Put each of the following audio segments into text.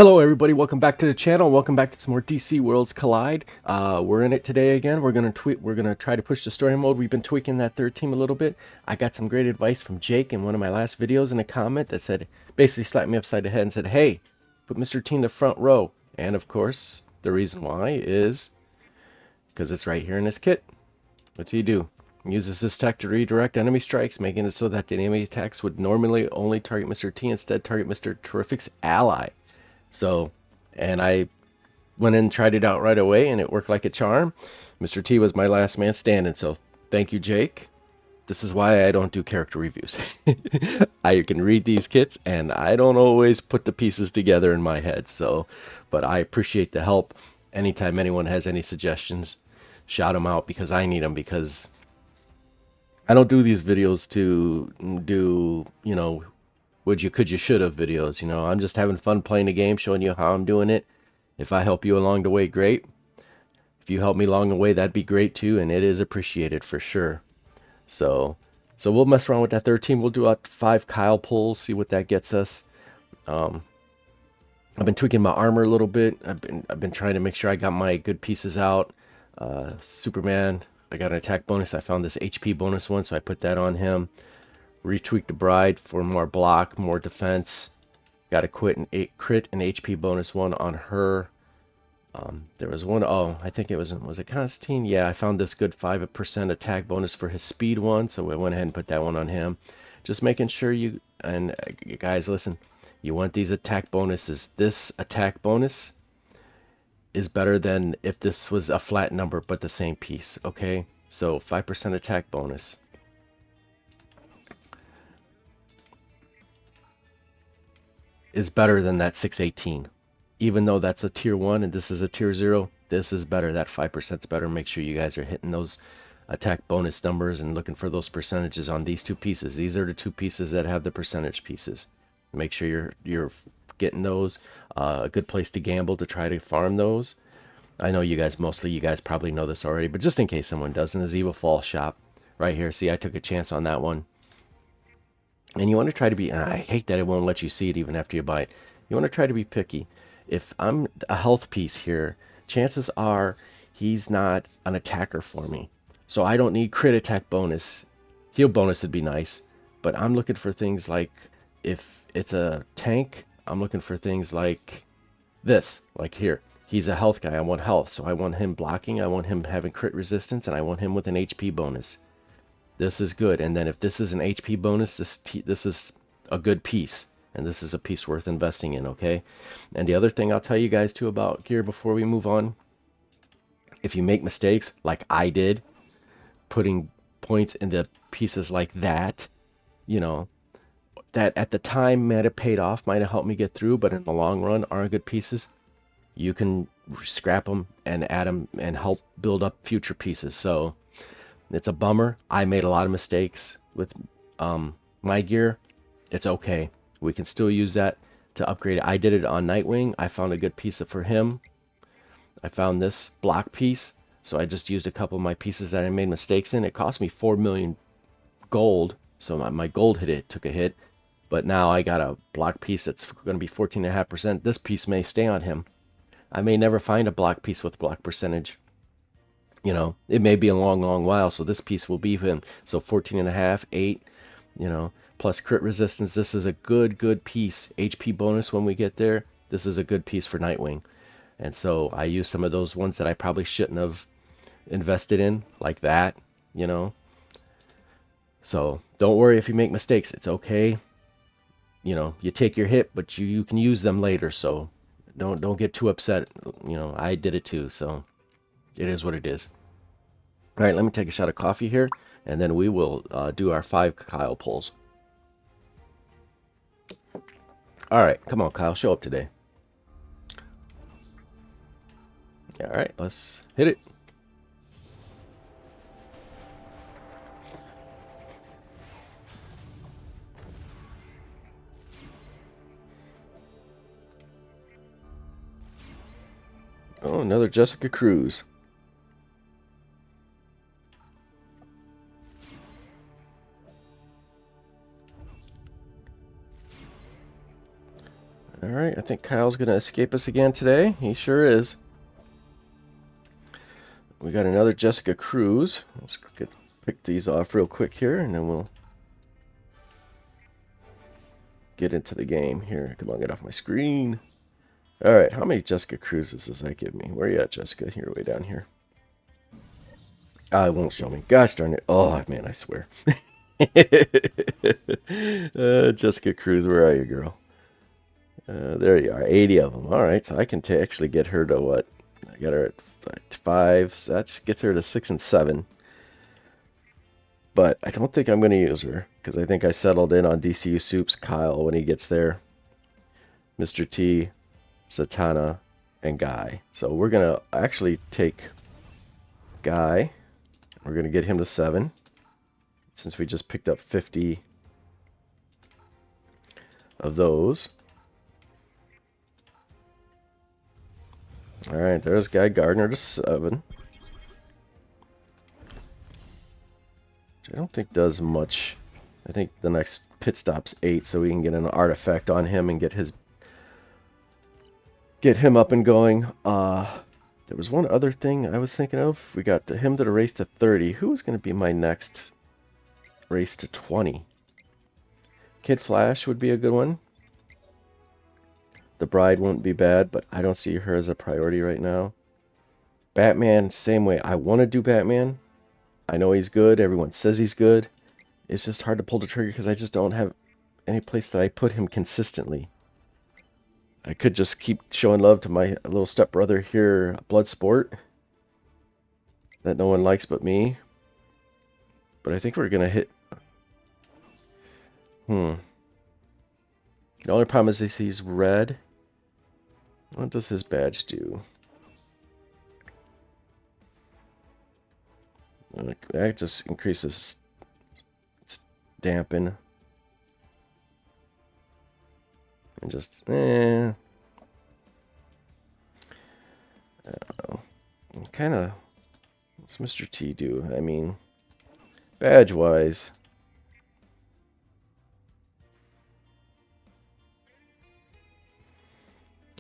Hello everybody, welcome back to the channel. Welcome back to some more DC Worlds Collide. We're in it today again. We're gonna try to push the story mode. We've been tweaking that third team a little bit. I got some great advice from Jake in one of my last videos in a comment that said, basically slapped me upside the head and said, hey, put Mr. T in the front row. And of course, the reason why is because it's right here in this kit. What's he do? He uses this tech to redirect enemy strikes, making it so that the enemy attacks would normally only target Mr. T, instead target Mr. Terrific's ally. So, and I went in and tried it out right away, and it worked like a charm. Mr. T was my last man standing, so thank you, Jake. This is why I don't do character reviews. I can read these kits, and I don't always put the pieces together in my head, so, but I appreciate the help. Anytime anyone has any suggestions, shout them out, because I need them, because I don't do these videos to do, would you, could you, should have videos. I'm just having fun playing the game, showing you how I'm doing it. If I help you along the way, great. If you help me along the way, that'd be great too, and it is appreciated for sure. So we'll mess around with that third team. We'll do 5 Kyle pulls, see what that gets us. Um, I've been tweaking my armor a little bit. I've been trying to make sure I got my good pieces out. Superman, I got an attack bonus. I found this HP bonus one, so I put that on him. Retweaked the Bride for more block, more defense. Got a crit and HP bonus one on her. There was one, oh, I think was it Constantine? Yeah, I found this good 5% attack bonus for his speed one, so I went ahead and put that one on him. Just making sure you guys listen. You want these attack bonuses. This attack bonus is better than if this was a flat number but the same piece. Okay, so 5% attack bonus is better than that 618. Even though that's a tier 1 and this is a tier 0, this is better. That 5% is better. Make sure you guys are hitting those attack bonus numbers and looking for those percentages on these two pieces. These are the two pieces that have the percentage pieces. Make sure you're getting those. A good place to gamble to try to farm those. I know you guys, mostly you guys probably know this already, but just in case someone doesn't, is Evil Fall Shop right here. See, I took a chance on that one. And you want to try to be, and I hate that it won't let you see it even after you buy it. You want to try to be picky. If I'm a health piece here, chances are he's not an attacker for me. So I don't need crit attack bonus. Heal bonus would be nice, but I'm looking for things like, if it's a tank, I'm looking for things like this, like here. He's a health guy, I want health, so I want him blocking, I want him having crit resistance, and I want him with an HP bonus. This is good. And then if this is an HP bonus, this is a good piece, and this is a piece worth investing in, okay? And the other thing I'll tell you guys too about gear before we move on, if you make mistakes like I did, putting points into pieces like that, that at the time might have paid off, might have helped me get through, but in the long run aren't good pieces, you can scrap them and add them and help build up future pieces. So it's a bummer. I made a lot of mistakes with my gear. It's okay. We can still use that to upgrade it. I did it on Nightwing. I found a good piece for him. I found this block piece. So I just used a couple of my pieces that I made mistakes in. It cost me 4 million gold. So my gold took a hit. But now I got a block piece that's going to be 14.5%. This piece may stay on him. I may never find a block piece with block percentage. It may be a long, long while, so this piece will be him. So 14.5, 8, plus crit resistance. This is a good piece. HP bonus when we get there. This is a good piece for Nightwing. And so I use some of those ones that I probably shouldn't have invested in, like that, So don't worry if you make mistakes. It's okay. You take your hit, but you can use them later. So don't get too upset. I did it too, so it is what it is. All right, let me take a shot of coffee here, and then we will do our 5 Kyle pulls. All right, come on, Kyle, show up today. All right, let's hit it. Oh, another Jessica Cruz. Alright, I think Kyle's going to escape us again today. He sure is. We got another Jessica Cruz. Let's pick these off real quick here, and then we'll get into the game here. Come on, get off my screen. Alright, how many Jessica Cruzes does that give me? Where are you at, Jessica? Here, way down here. Ah, it won't show me. Gosh darn it. Oh, man, I swear. Jessica Cruz, where are you, girl? There you are, 80 of them. Alright, so I can actually get her to what? I got her at 5, so that gets her to 6 and 7. But I don't think I'm going to use her, because I think I settled in on DCU Soups Kyle when he gets there. Mr. T, Satana, and Guy. So we're going to actually take Guy. We're going to get him to 7, since we just picked up 50 of those. Alright, there's Guy Gardner to 7. Which I don't think does much. I think the next pit stop's 8, so we can get an artifact on him and get him up and going. There was one other thing I was thinking of. We got him to the race to 30. Who is going to be my next race to 20? Kid Flash would be a good one. The Bride won't be bad, but I don't see her as a priority right now. Batman, same way. I want to do Batman. I know he's good. Everyone says he's good. It's just hard to pull the trigger because I just don't have any place that I put him consistently. I could just keep showing love to my little stepbrother here, Bloodsport, that no one likes but me. But I think we're going to hit... The only problem is he's red. What does his badge do? That just increases dampen. And just, I don't know. Kind of, what's Mr. T do? I mean, badge-wise,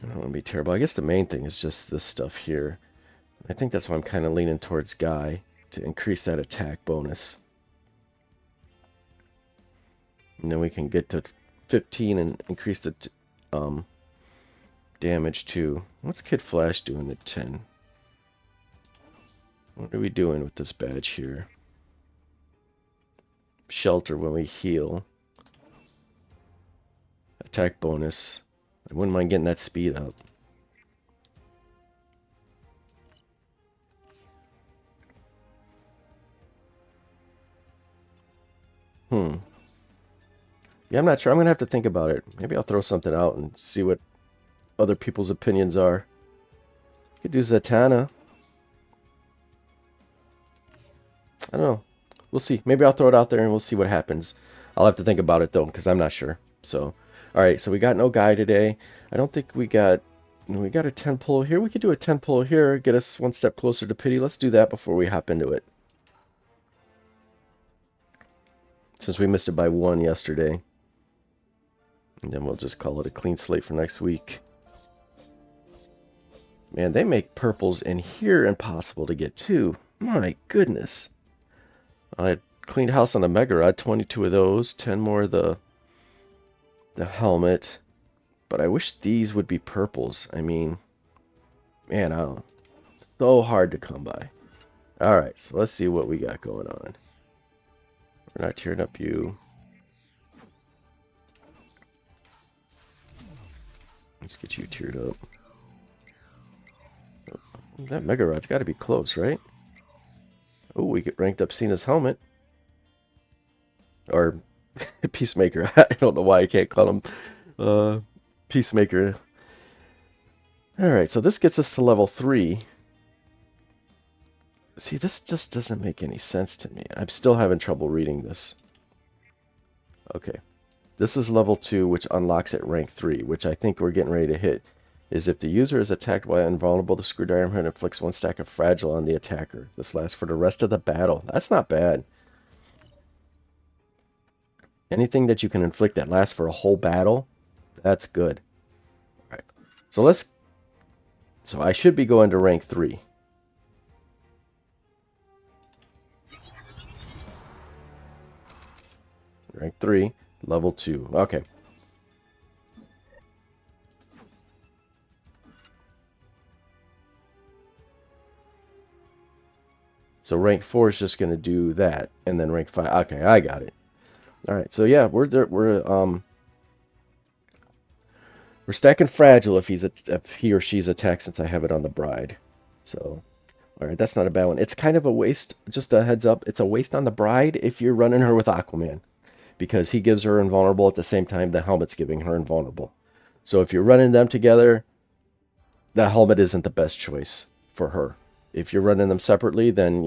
I don't want to be terrible. I guess the main thing is just this stuff here. I think that's why I'm kind of leaning towards Guy, to increase that attack bonus. And then we can get to 15 and increase the damage too. What's Kid Flash doing at 10? What are we doing with this badge here? Shelter when we heal. Attack bonus. I wouldn't mind getting that speed up. Yeah, I'm not sure. I'm going to have to think about it. Maybe I'll throw something out and see what other people's opinions are. Could do Zatanna. I don't know. We'll see. Maybe I'll throw it out there and we'll see what happens. I'll have to think about it though, because I'm not sure. So, alright, so we got no Guy today. I don't think we got a 10 pull here. We could do a 10 pull here, get us one step closer to pity. Let's do that before we hop into it. Since we missed it by 1 yesterday. And then we'll just call it a clean slate for next week. Man, they make purples in here impossible to get too. My goodness. I cleaned house on the Mega Rod, 22 of those, 10 more of the helmet. But I wish these would be purples. I mean, man, so hard to come by. Alright, so let's see what we got going on. We're not tearing up you. Let's get you tiered up. That Mega Rod's got to be close, right? Oh, we get ranked up Cena's helmet. Or Peacemaker. I don't know why I can't call him Peacemaker. Alright, so this gets us to level 3. See, this just doesn't make any sense to me. I'm still having trouble reading this. Okay. This is level 2, which unlocks at rank 3, which I think we're getting ready to hit. Is if the user is attacked by invulnerable, the screwdriver hand inflicts 1 stack of fragile on the attacker. This lasts for the rest of the battle. That's not bad. Anything that you can inflict that lasts for a whole battle, that's good. So I should be going to rank 3. Rank 3, level 2. Okay. So rank 4 is just going to do that, and then rank 5. Okay, I got it. All right. So yeah, we're stacking fragile if he or she's attacked, since I have it on the bride. So all right, that's not a bad one. It's kind of a waste. Just a heads up, it's a waste on the bride if you're running her with Aquaman, because he gives her invulnerable at the same time the helmet's giving her invulnerable. So if you're running them together, the helmet isn't the best choice for her. If you're running them separately, then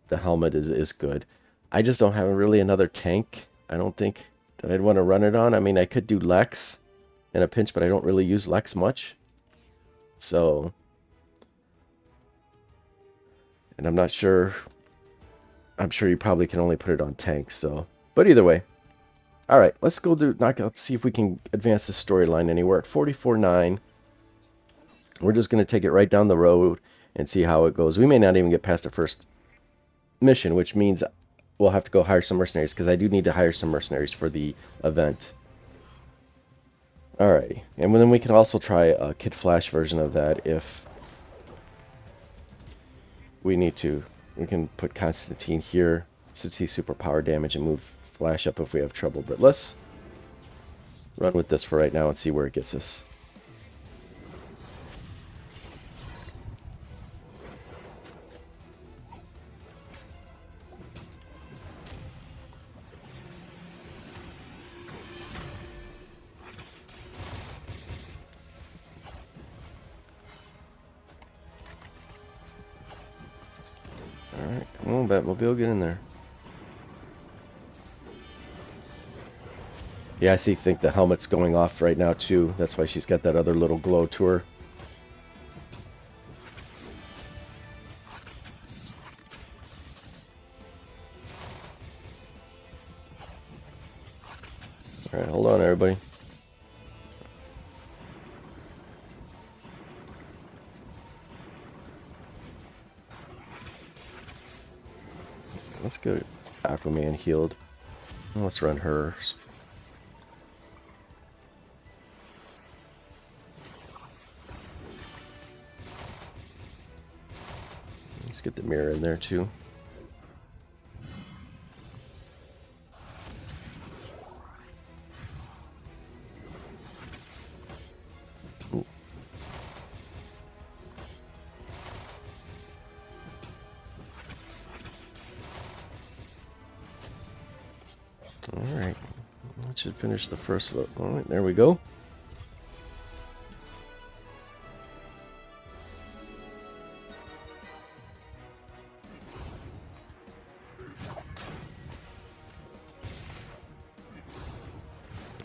the helmet is good. I just don't have really another tank. I don't think that I'd want to run it on. I mean, I could do Lex in a pinch, but I don't really use Lex much. So, and I'm not sure. I'm sure you probably can only put it on tanks. So, but either way. All right, let's go through. Let's see if we can advance the storyline anywhere at 44.9. We're just going to take it right down the road and see how it goes. We may not even get past the first mission, which means we'll have to go hire some mercenaries, because I do need to hire some mercenaries for the event. Alrighty, and then we can also try a Kid Flash version of that if we need to. We can put Constantine here since he's super power damage, and move Flash up if we have trouble. But let's run with this for right now and see where it gets us. Alright, come on, Batmobile, get in there. Yeah, I think the helmet's going off right now too. That's why she's got that other little glow to her. Alright, hold on everybody. Let's get Aquaman healed. Let's run hers. Let's get the mirror in there too. Ooh. Alright, that should finish the first vote. Alright, there we go.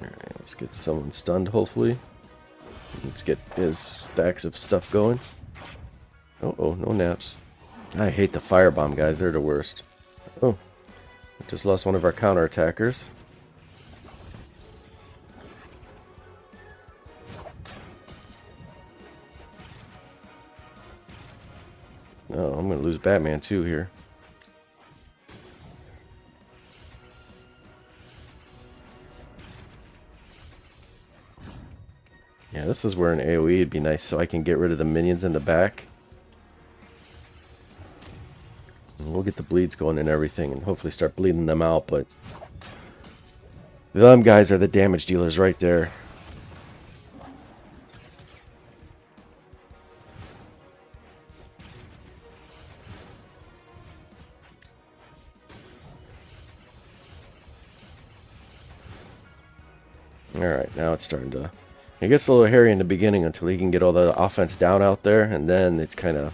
Alright, let's get someone stunned, hopefully. Let's get his stacks of stuff going. Oh, no naps. I hate the firebomb guys, they're the worst. Oh, we just lost one of our counterattackers. Oh, I'm gonna lose Batman too here. Yeah, this is where an AoE would be nice, so I can get rid of the minions in the back. And we'll get the bleeds going and everything, and hopefully start bleeding them out, but them guys are the damage dealers right there. Alright, now it's starting to... It gets a little hairy in the beginning until he can get all the offense down out there, and then it's kind of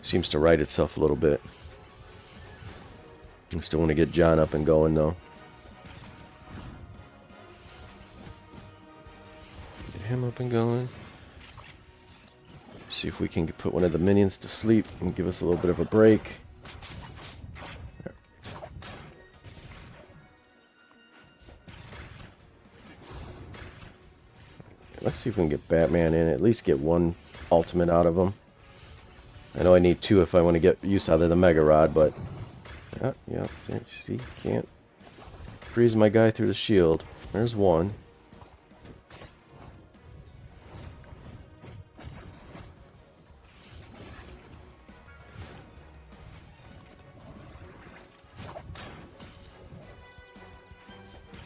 seems to right itself a little bit. I still want to get John up and going, though. Get him up and going. See if we can put one of the minions to sleep and give us a little bit of a break. Let's see if we can get Batman in. At least get one ultimate out of him. I know I need two if I want to get use out of the Mega Rod, but... Yeah, see, can't freeze my guy through the shield. There's one.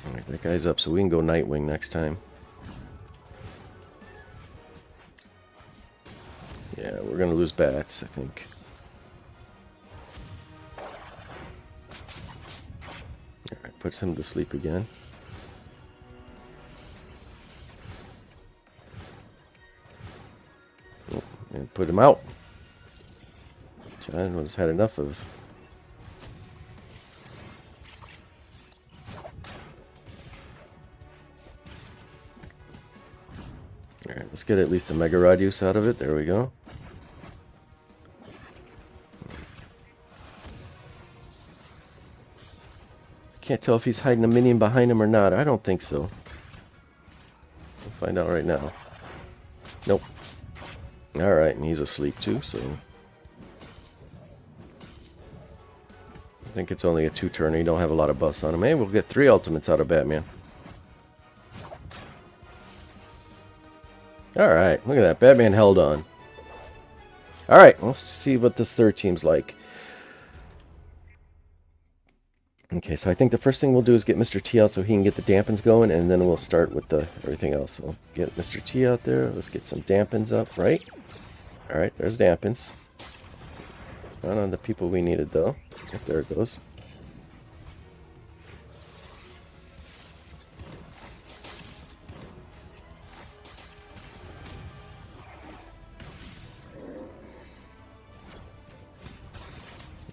Alright, that guy's up, so we can go Nightwing next time. Yeah, we're gonna lose bats, I think. Alright, puts him to sleep again. Oh, and put him out. John has had enough of. Alright, let's get at least a Mega Rod use out of it. There we go. Can't tell if he's hiding a minion behind him or not. I don't think so. We'll find out right now. Nope. Alright, and he's asleep too, so... I think it's only a 2-turner. You don't have a lot of buffs on him. Hey, we'll get 3 ultimates out of Batman. Alright, look at that. Batman held on. Alright, let's see what this third team's like. Okay, so I think the first thing we'll do is get Mr. T out so he can get the dampens going, and then we'll start with the everything else. So get Mr. T out there. Let's get some dampens up, right? Alright, there's dampens. Not on the people we needed, though. Oh, there it goes.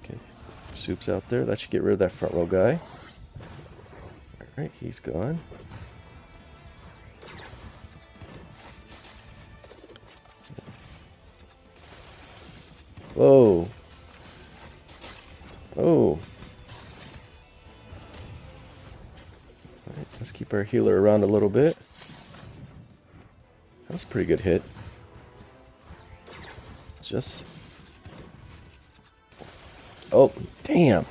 Okay, Soup's out there. That should get rid of that front row guy. Alright, he's gone. Whoa. Oh. Alright, let's keep our healer around a little bit. That's a pretty good hit. Just... Oh, damn.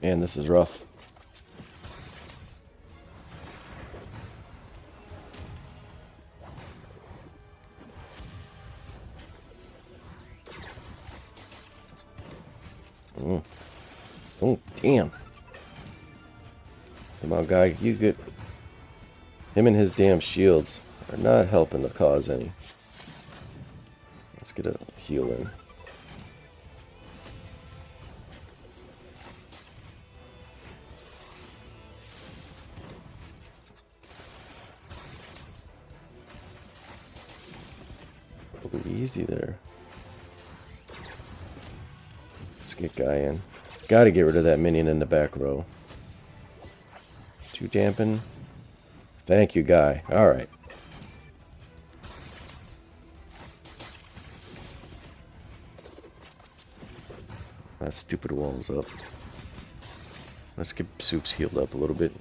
Man, this is rough. Oh, damn. Come on, guy. You get... Him and his damn shields are not helping the cause any. Let's get a heal in. Easy there. Let's get guy in. Gotta get rid of that minion in the back row. 2 dampen. Thank you, guy. Alright. That stupid wall's up. Let's get Soups healed up a little bit.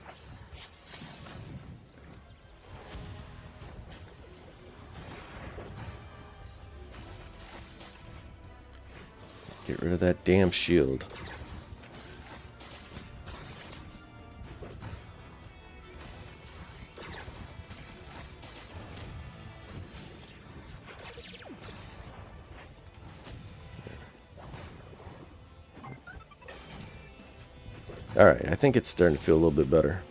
Get rid of that damn shield. Alright, I think it's starting to feel a little bit better.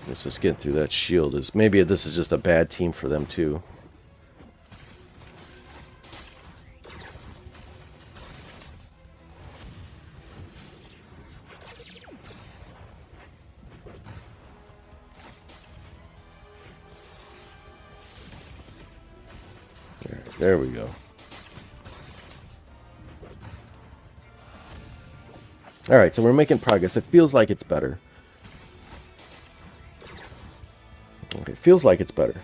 Let's just get through that shield. Maybe this is just a bad team for them too. There we go. Alright, so we're making progress. It feels like it's better. Okay, it feels like it's better.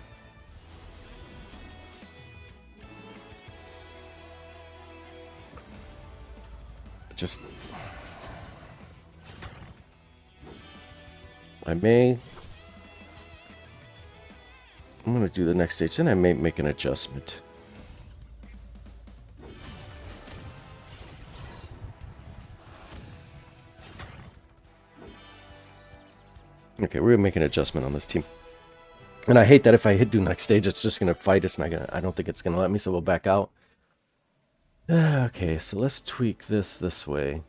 Just... I'm going to do the next stage, then I may make an adjustment. Okay, we're going to make an adjustment on this team. And I hate that if I hit do next stage, it's just going to fight us, and I don't think it's going to let me, so we'll back out. Okay, so let's tweak this way.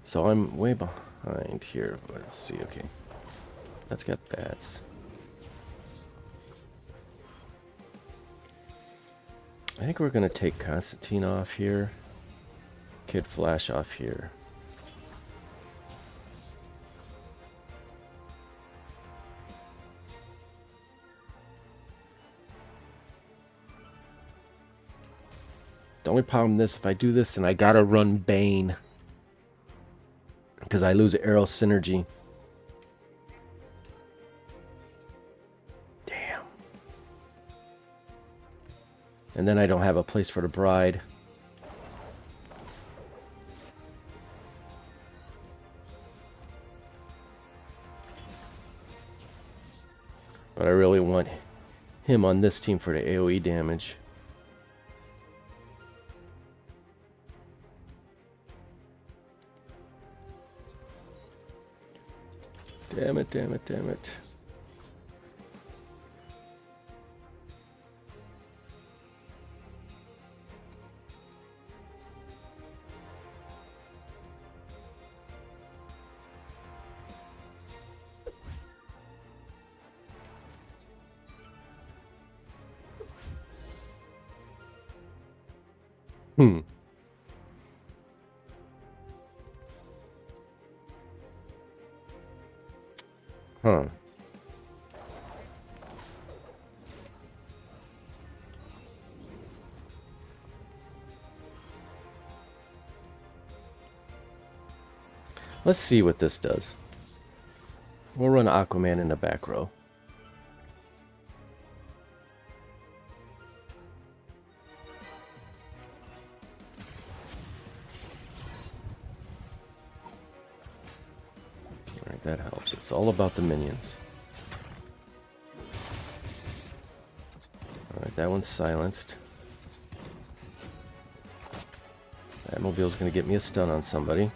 So I'm way behind here. Let's see, okay. Let's get bats. I think we're going to take Constantine off here. Kid Flash off here. The only problem is if I do this, then I gotta run Bane. Because I lose arrow synergy. Damn. And then I don't have a place for the bride. But I really want him on this team for the AoE damage. Damn it, damn it, damn it. Huh. Let's see what this does. We'll run Aquaman in the back row. Alright, that helps. It's all about the minions. Alright, that one's silenced. That mobile's gonna get me a stun on somebody.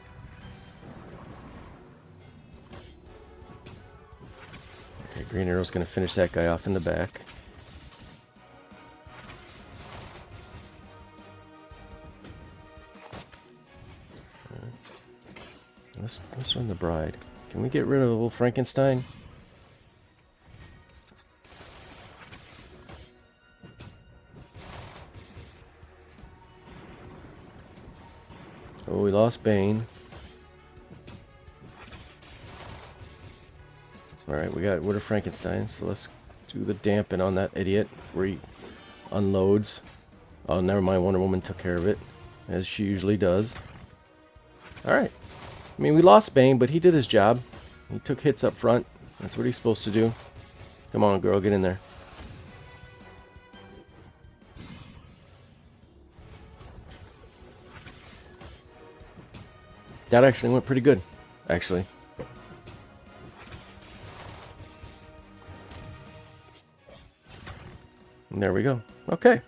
Okay, Green Arrow's gonna finish that guy off in the back. Let's run the bride. Can we get rid of little Frankenstein? Oh, we lost Bane. Alright, we got rid of Frankenstein, so let's do the dampen on that idiot before he unloads. Oh, never mind, Wonder Woman took care of it, as she usually does. Alright. I mean, we lost Bane, but he did his job. He took hits up front. That's what he's supposed to do. Come on, girl, get in there. That actually went pretty good, actually. And there we go. Okay.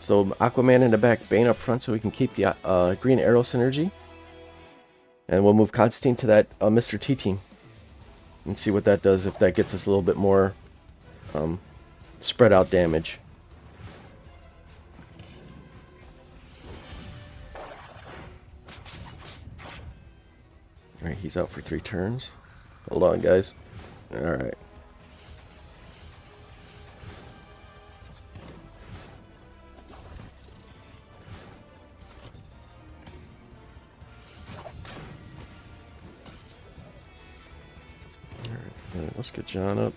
So Aquaman in the back, Bane up front so we can keep the Green Arrow synergy. And we'll move Constantine to that Mr. T team. And see what that does, if that gets us a little bit more spread out damage. Alright, he's out for 3 turns. Hold on, guys. Alright. Let's get John up.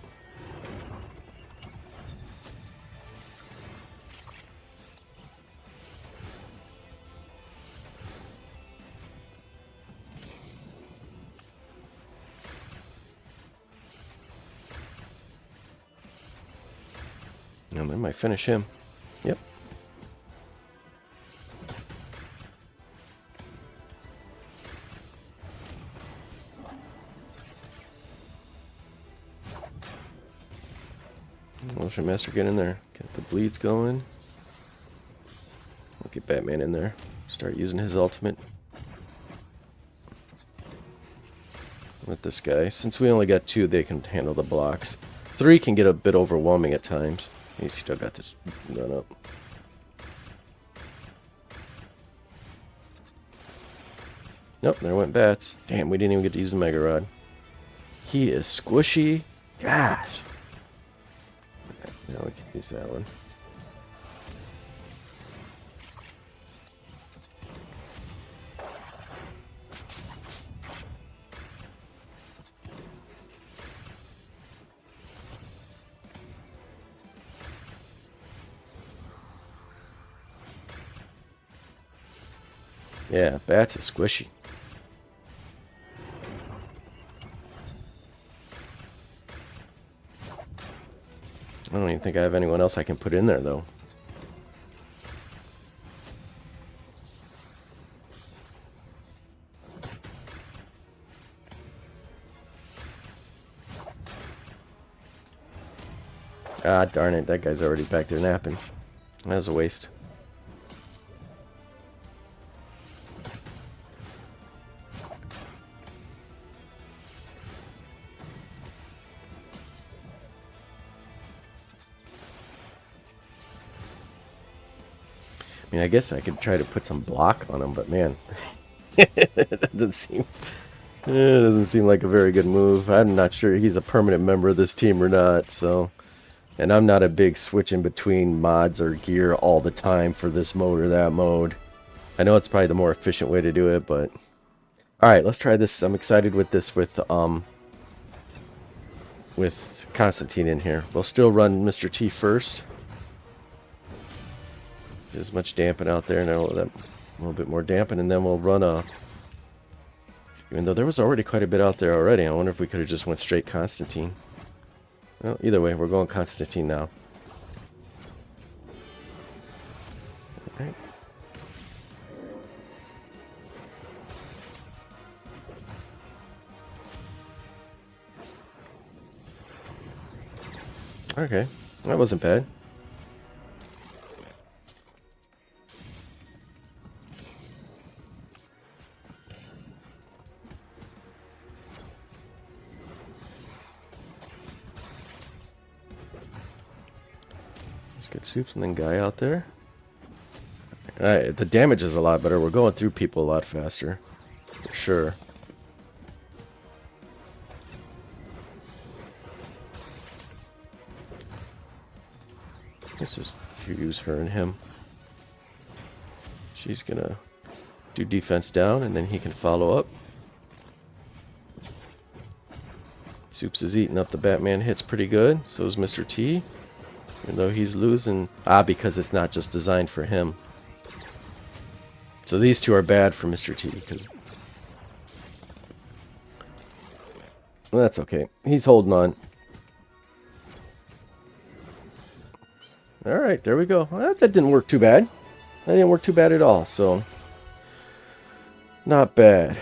And they might finish him. Yep. Motion Master, get in there. Get the bleeds going. We'll get Batman in there. Start using his ultimate. With this guy. Since we only got 2, they can handle the blocks. 3 can get a bit overwhelming at times. He's still got this gun up. Nope, there went Bats. Damn, we didn't even get to use the Mega Rod. He is squishy. Gosh. Okay, now we can use that one. Yeah, Bats is squishy. I don't even think I have anyone else I can put in there, though. Ah, darn it. That guy's already back there napping. That was a waste. I mean, I guess I could try to put some block on him, but man, it doesn't seem like a very good move. I'm not sure he's a permanent member of this team or not, so. And I'm not a big switching between mods or gear all the time for this mode or that mode. I know it's probably the more efficient way to do it, but alright, let's try this. I'm excited with this with Constantine in here. We'll still run Mr. T first. Get as much dampen out there, and a little bit more dampen, and then we'll run a. Even though there was already quite a bit out there already, I wonder if we could have just went straight Constantine. Well, either way, we're going Constantine now. Alright. Okay, that wasn't bad. Let's get Soups and then Guy out there. The damage is a lot better. We're going through people a lot faster, for sure. Let's just use her and him. She's gonna do defense down, and then he can follow up. Soups is eating up the Batman hits pretty good. So is Mr. T. Even though he's losing. Because it's not just designed for him. So these two are bad for Mr. T. Well, that's okay. He's holding on. Alright, there we go. Well, that didn't work too bad. That didn't work too bad at all, so not bad.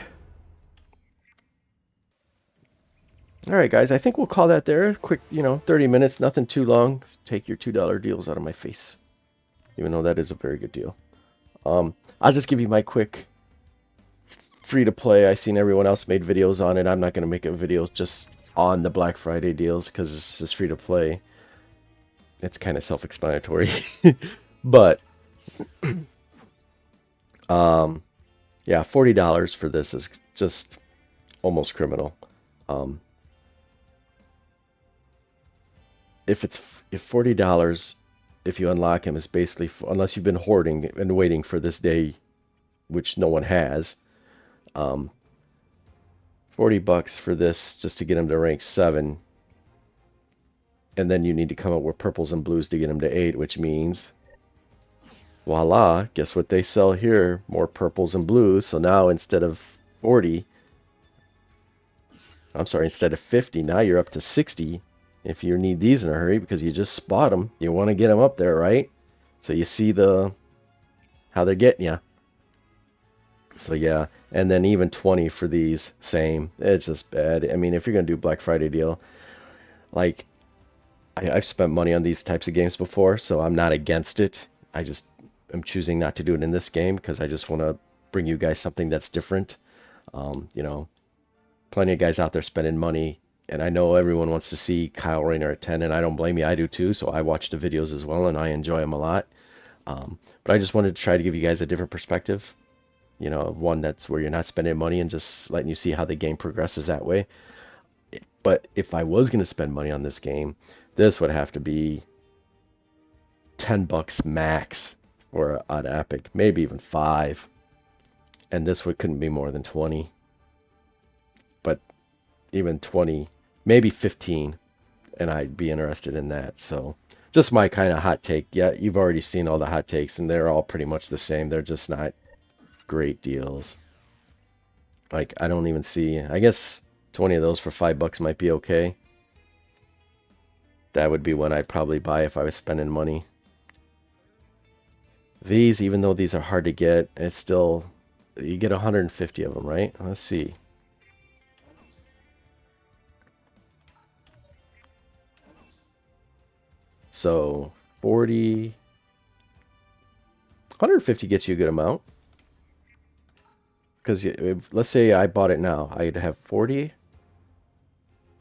Alright guys, I think we'll call that there. Quick, 30 minutes, nothing too long. Take your $2 deals out of my face. Even though that is a very good deal. I'll just give you my quick free to play. I seen everyone else made videos on it. I'm not going to make a video just on the Black Friday deals because it's just free to play. It's kind of self-explanatory. But yeah, $40 for this is just almost criminal. If $40, if you unlock him, is basically, unless you've been hoarding and waiting for this day, which no one has, $40 for this just to get him to rank 7 And then you need to come up with purples and blues to get them to 8, which means, voila, guess what they sell here? More purples and blues. So now instead of 40, I'm sorry, instead of 50, now you're up to 60 if you need these in a hurry because you just spot them. You want to get them up there, right? So you see how they're getting you. So yeah, and then even 20 for these, same. It's just bad. I mean, if you're gonna do Black Friday deal, like I've spent money on these types of games before, so I'm not against it. I just am choosing not to do it in this game because I just want to bring you guys something that's different. You know, plenty of guys out there spending money, and I know everyone wants to see Kyle Rayner at 10, and I don't blame you. I do too, so I watch the videos as well, and I enjoy them a lot. But I just wanted to try to give you guys a different perspective. You know, one that's where you're not spending money and just letting you see how the game progresses that way. But if I was going to spend money on this game, this would have to be $10 max for an epic, maybe even 5. And this one couldn't be more than 20. But even 20, maybe 15, and I'd be interested in that. So just my kind of hot take. Yeah, you've already seen all the hot takes, and they're all pretty much the same. They're just not great deals. Like, I don't even see, I guess 20 of those for $5 might be okay. That would be one I'd probably buy if I was spending money. These, even though these are hard to get, it's still, you get 150 of them, right? Let's see. So 40, 150 gets you a good amount. Because let's say I bought it now, I'd have 40.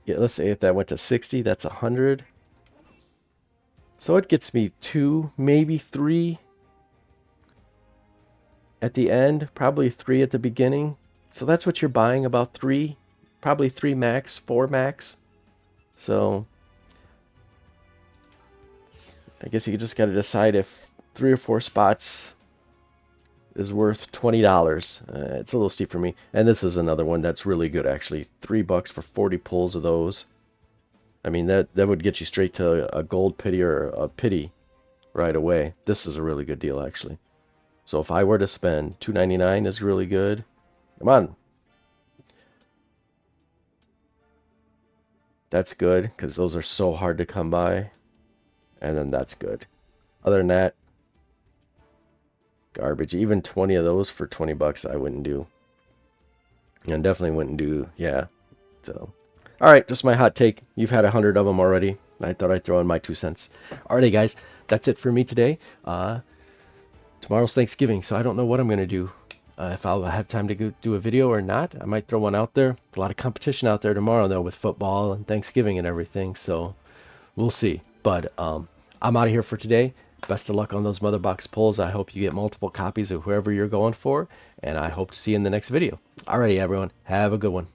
Yeah, let's say if that went to 60, that's 100. So it gets me 2, maybe 3 at the end, probably 3 at the beginning. So that's what you're buying, about 3, probably 3 max, 4 max. So I guess you just got to decide if 3 or 4 spots is worth $20. It's a little steep for me. And this is another one that's really good, actually. $3 for 40 pulls of those. I mean, that would get you straight to a gold pity or a pity right away. This is a really good deal, actually. So if I were to spend $2.99 is really good. Come on. That's good, because those are so hard to come by. And then that's good. Other than that, garbage. Even 20 of those for $20 I wouldn't do. And definitely wouldn't do, yeah. So, all right, just my hot take. You've had 100 of them already. I thought I'd throw in my 2 cents. Alrighty, guys, that's it for me today. Tomorrow's Thanksgiving, so I don't know what I'm going to do. If I'll have time to go do a video or not. I might throw one out there. A lot of competition out there tomorrow, though, with football and Thanksgiving and everything, so we'll see. But I'm out of here for today. Best of luck on those mother box pulls. I hope you get multiple copies of whoever you're going for, and I hope to see you in the next video. Alrighty, everyone. Have a good one.